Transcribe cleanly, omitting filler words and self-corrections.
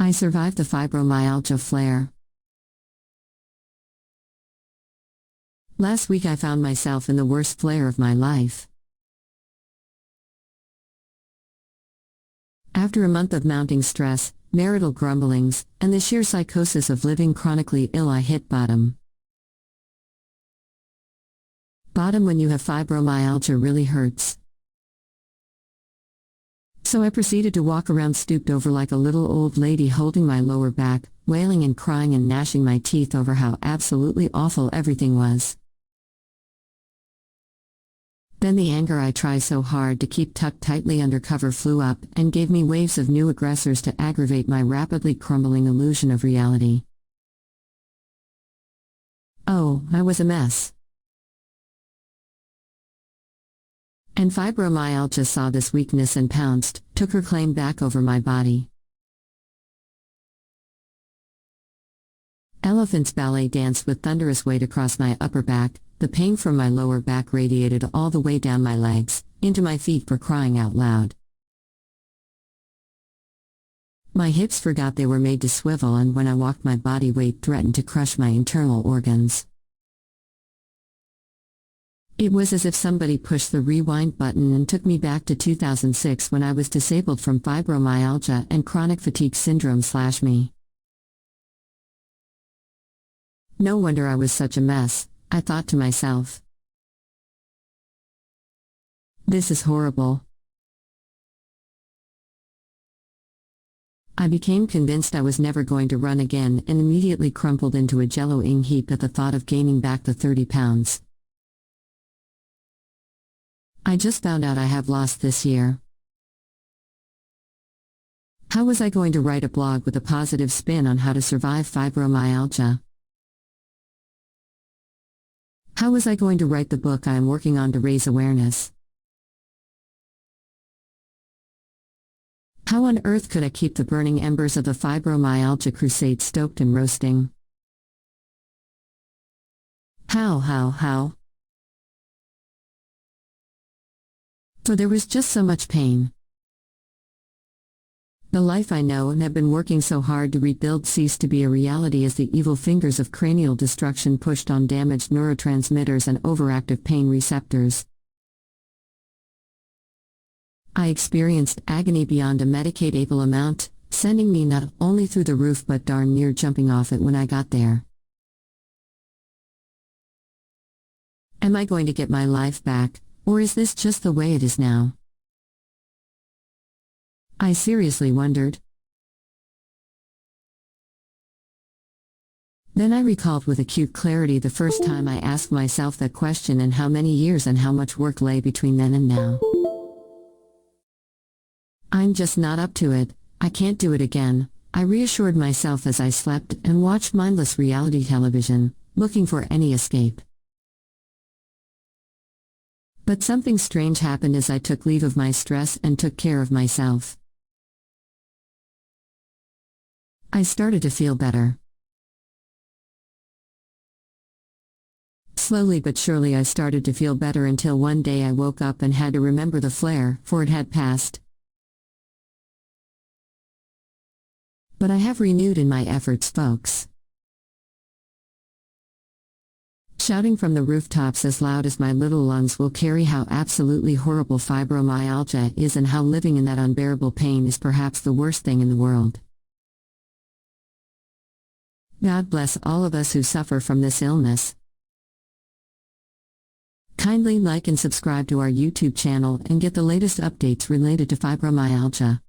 I survived the fibromyalgia flare. Last week I found myself in the worst flare of my life. After a month of mounting stress, marital grumblings, and the sheer psychosis of living chronically ill, I hit bottom. Bottom when you have fibromyalgia really hurts. So I proceeded to walk around stooped over like a little old lady, holding my lower back, wailing and crying and gnashing my teeth over how absolutely awful everything was. Then the anger I try so hard to keep tucked tightly under cover flew up and gave me waves of new aggressors to aggravate my rapidly crumbling illusion of reality. Oh, I was a mess. And fibromyalgia saw this weakness and pounced, took her claim back over my body. Elephant's ballet danced with thunderous weight across my upper back. The pain from my lower back radiated all the way down my legs, into my feet, for crying out loud. My hips forgot they were made to swivel, and when I walked my body weight threatened to crush my internal organs. It was as if somebody pushed the rewind button and took me back to 2006 when I was disabled from fibromyalgia and chronic fatigue syndrome / me. No wonder I was such a mess, I thought to myself. This is horrible. I became convinced I was never going to run again and immediately crumpled into a jello-ing heap at the thought of gaining back the 30 pounds. I just found out I have lost this year. How was I going to write a blog with a positive spin on how to survive fibromyalgia? How was I going to write the book I am working on to raise awareness? How on earth could I keep the burning embers of the fibromyalgia crusade stoked and roasting? How? For there was just so much pain. The life I know and have been working so hard to rebuild ceased to be a reality as the evil fingers of cranial destruction pushed on damaged neurotransmitters and overactive pain receptors. I experienced agony beyond a Medicaid-able amount, sending me not only through the roof but darn near jumping off it when I got there. Am I going to get my life back, or is this just the way it is now? I seriously wondered. Then I recalled with acute clarity the first time I asked myself that question and how many years and how much work lay between then and now. I'm just not up to it, I can't do it again, I reassured myself as I slept and watched mindless reality television, looking for any escape. But something strange happened as I took leave of my stress and took care of myself. I started to feel better. Slowly but surely I started to feel better until one day I woke up and had to remember the flare, for it had passed. But I have renewed in my efforts, folks. Shouting from the rooftops as loud as my little lungs will carry how absolutely horrible fibromyalgia is and how living in that unbearable pain is perhaps the worst thing in the world. God bless all of us who suffer from this illness. Kindly like and subscribe to our YouTube channel and get the latest updates related to fibromyalgia.